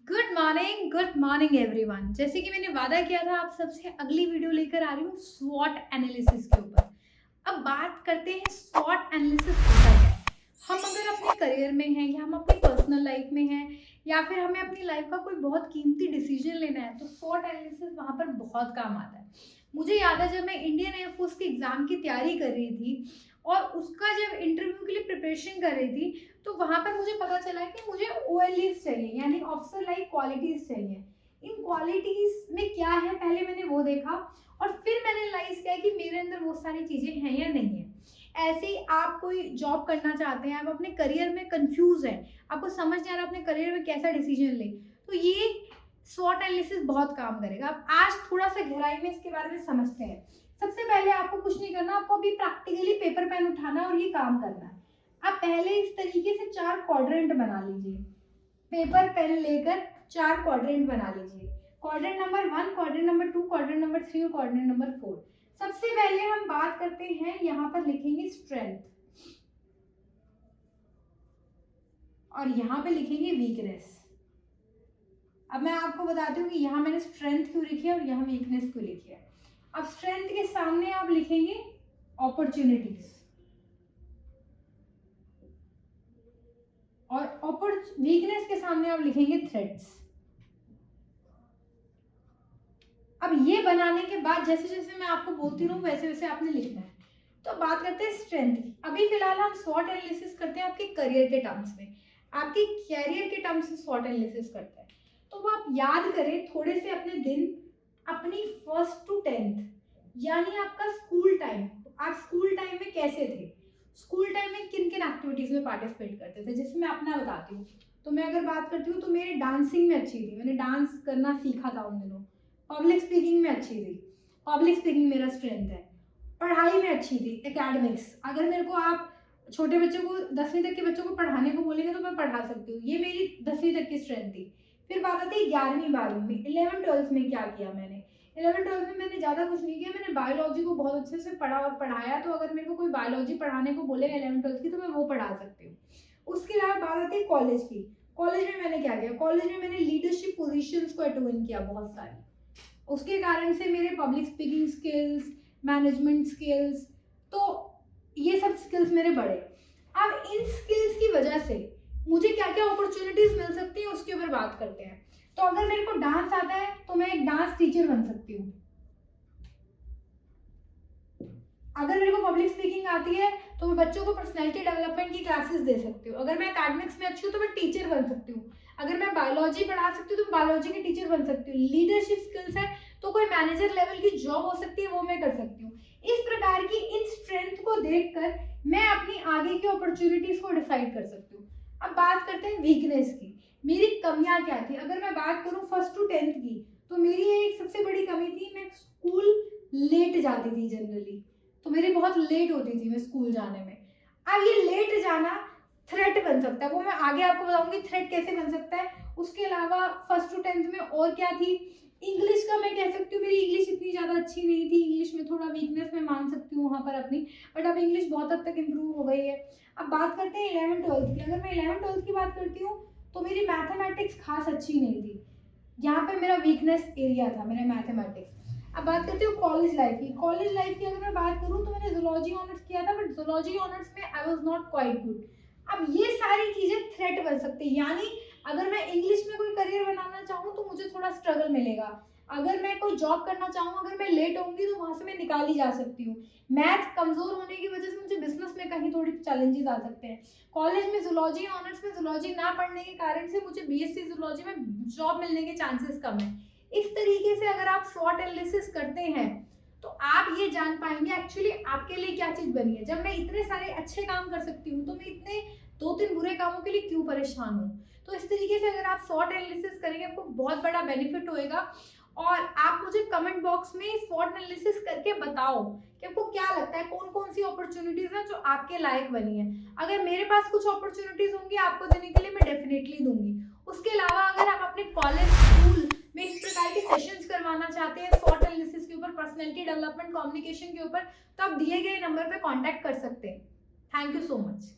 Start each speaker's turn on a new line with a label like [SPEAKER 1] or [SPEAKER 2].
[SPEAKER 1] Good morning everyone. जैसे कि मैंने वादा किया था आप सबसे अगली वीडियो लेकर आ रही हूँ स्वॉट एनालिसिस के ऊपर। अब बात करते हैं स्वॉट एनालिसिस होता क्या है। हम अगर अपने करियर में हैं या हम अपनी पर्सनल लाइफ में हैं या फिर हमें अपनी लाइफ का कोई बहुत कीमती डिसीजन लेना है तो स्वॉट एनालिसिस वहाँ पर बहुत काम आता है। मुझे याद है जब मैं इंडियन एयरफोर्स के एग्जाम की तैयारी कर रही थी और उसका जब इंटरव्यू के लिए प्रिपरेशन कर रही थी तो वहाँ पर मुझे पता चला कि मुझे ओएलईज चाहिए यानी ऑफिसर लाइक क्वालिटीज चाहिए। इन क्वालिटीज में क्या है पहले मैंने वो देखा और फिर मैंने रियलाइज किया कि मेरे अंदर वो सारी चीजें हैं या नहीं है। ऐसे ही आप कोई जॉब करना चाहते हैं, आप अपने करियर में कंफ्यूज हैं, आपको समझ नहीं आ रहा अपने करियर में कैसा डिसीजन ले, तो ये स्वॉट एनालिसिस बहुत काम करेगा। अब आज थोड़ा सा गहराई में इसके बारे में समझते हैं। सबसे पहले आपको कुछ नहीं करना, आपको अभी प्रैक्टिकली पेपर पेन उठाना और ये काम करना है। आप पहले इस तरीके से 4 क्वाड्रेंट बना लीजिए। पेपर पेन लेकर 4 क्वाड्रेंट बना लीजिए। Quadrant number 1, quadrant number 2, quadrant number 3 और क्वाड्रेंट नंबर 4। सबसे पहले हम बात करते हैं, यहाँ पर लिखेंगे स्ट्रेंथ और यहाँ पे लिखेंगे वीकनेस। अब मैं आपको बताती हूँ कि यहाँ मैंने स्ट्रेंथ क्यों लिखी है और यहाँ वीकनेस क्यों लिखी है। अब स्ट्रेंथ के सामने आप लिखेंगे अपॉर्चुनिटीज और वीकनेस के सामने आप लिखेंगे थ्रेट्स। अब ये बनाने के बाद जैसे जैसे मैं आपको बोलती रहूं वैसे वैसे आपने लिखना है। तो बात करते हैं स्ट्रेंथ की। अभी फिलहाल हम स्वॉट एनालिसिस करते हैं आपके करियर के टर्म्स में, आपके कैरियर के टर्म्स में स्वॉट एनालिसिस करते हैं। तो वो आप याद करें थोड़े से अपने दिन, अपनी 1st to 10th यानी आपका स्कूल टाइम। आप स्कूल टाइम में कैसे थे, स्कूल टाइम में किन किन एक्टिविटीज में पार्टिसिपेट करते थे। जैसे मैं अपना बताती हूँ तो मैं अगर बात करती हूँ तो मेरी डांसिंग में अच्छी थी, मैंने डांस करना सीखा था उन दिनों। पब्लिक स्पीकिंग में अच्छी थी, पब्लिक स्पीकिंग मेरा स्ट्रेंथ है। पढ़ाई में अच्छी थी, एकेडमिक्स। अगर मेरे को आप छोटे बच्चों को 10वीं तक के बच्चों को पढ़ाने को बोलेंगे तो मैं पढ़ा सकती हूँ, ये मेरी 10वीं तक की स्ट्रेंथ थी। फिर बात आती है 11वीं 12वीं में। 11th 12th में क्या किया मैंने, 11th 12th में मैंने ज़्यादा कुछ नहीं किया, मैंने बायोलॉजी को बहुत अच्छे से पढ़ा और पढ़ाया। तो अगर मेरे को कोई बायोलॉजी पढ़ाने को बोलेगा 11th 12th की तो मैं वो पढ़ा सकती हूँ। उसके अलावा बात आती है कॉलेज की। कॉलेज में मैंने क्या किया, कॉलेज में मैंने लीडरशिप पोजीशंस को अटेन किया बहुत सारी। उसके कारण से मेरे public speaking skills, management skills, तो ये सब स्किल्स मेरे बढ़े। अब इन स्किल्स की वजह से मुझे क्या क्या अपॉर्चुनिटीज मिल सकती है उसके ऊपर बात करते हैं। तो अगर मेरे को डांस आता है तो मैं एक डांस टीचर बन सकती हूँ। अगर मेरे को पब्लिक स्पीकिंग आती है तो मैं बच्चों को पर्सनैलिटी डेवलपमेंट की क्लासेस दे सकती हूँ। अगर मैं एकेडमिक्स में अच्छी हूँ तो मैं टीचर बन सकती हूँ। अगर मैं बायोलॉजी पढ़ा सकती हूँ तो बायोलॉजी की टीचर बन सकती हूँ। लीडरशिप स्किल्स है तो कोई मैनेजर लेवल की जॉब हो सकती है, वो मैं कर सकती हूँ। इस प्रकार की इन स्ट्रेंथ को देखकर मैं अपनी आगे की अपॉर्चुनिटीज को डिसाइड कर सकती हूँ। अब बात करते हैं वीकनेस की। मेरी कमियां क्या थी। अगर मैं बात करूँ 1st to 10th की तो मेरी एक सबसे बड़ी कमी थी, मैं स्कूल लेट जाती थी जनरली। तो मेरी बहुत लेट होती थी मैं स्कूल जाने में। अब ये लेट जाना थ्रेट बन सकता है, वो मैं आगे आपको बताऊंगी थ्रेट कैसे बन सकता है। उसके अलावा 1st to 10th में और क्या थी, इंग्लिश का मैं कह सकती हूँ मेरी इंग्लिश इतनी ज़्यादा अच्छी नहीं थी। इंग्लिश में थोड़ा वीकनेस मैं मान सकती हूँ वहाँ पर अपनी, बट अब इंग्लिश बहुत हद तक इम्प्रूव हो गई है। अब बात करते हैं 11th 12th की। अगर मैं 11th 12th की बात करती हूँ तो मेरी मैथमेटिक्स खास अच्छी नहीं थी, यहाँ पे मेरा वीकनेस एरिया था मेरा मैथमेटिक्स। अब बात करते हो कॉलेज लाइफ की। कॉलेज लाइफ की अगर मैं बात करूँ तो मैंने जूलॉजी ऑनर्स किया था, बट जूलॉजी ऑनर्स में I was not quite good. अब ये सारी चीजें थ्रेट बन सकती है, यानी अगर मैं इंग्लिश में कोई करियर बनाना चाहूँ तो मुझे थोड़ा स्ट्रगल मिलेगा। अगर मैं कोई जॉब करना चाहूँ, अगर मैं लेट होंगी तो वहां से मैं निकाली जा सकती हूँ। मैथ कमजोर होने की वजह से मुझे बिजनेस में कहीं थोड़ी चैलेंजेस आ सकते हैं। कॉलेज में जूलॉजी ऑनर्स में जूलॉजी ना पढ़ने के कारण से मुझे बीएससी जूलॉजी में जॉब मिलने के चांसेस कम है। इस तरीके से अगर आप स्वॉट एनालिसिस करते हैं तो आप ये जान पाएंगे एक्चुअली आपके लिए क्या चीज बनी है। जब मैं इतने सारे अच्छे काम कर सकती हूँ तो मैं इतने 2-3 बुरे कामों के लिए क्यों परेशान हूँ। तो इस तरीके से अगर आप स्वॉट एनालिसिस करेंगे आपको बहुत बड़ा बेनिफिट होएगा। और आप मुझे कमेंट बॉक्स में स्वॉट एनालिसिस करके बताओ कि आपको क्या लगता है कौन कौन सी अपॉर्चुनिटीज है जो आपके लायक बनी है। अगर मेरे पास कुछ अपॉर्चुनिटीज होंगी आपको देने के लिए मैं डेफिनेटली दूंगी। उसके अलावा अगर आप अपने कॉलेज स्कूल में इस प्रकार के सेशंस करवाना चाहते हैं स्वॉट एनालिसिस के ऊपर, पर्सनैलिटी डेवलपमेंट, कम्युनिकेशन के ऊपर, तो आप दिए गए नंबर पे कांटेक्ट कर सकते हैं। Thank you so much.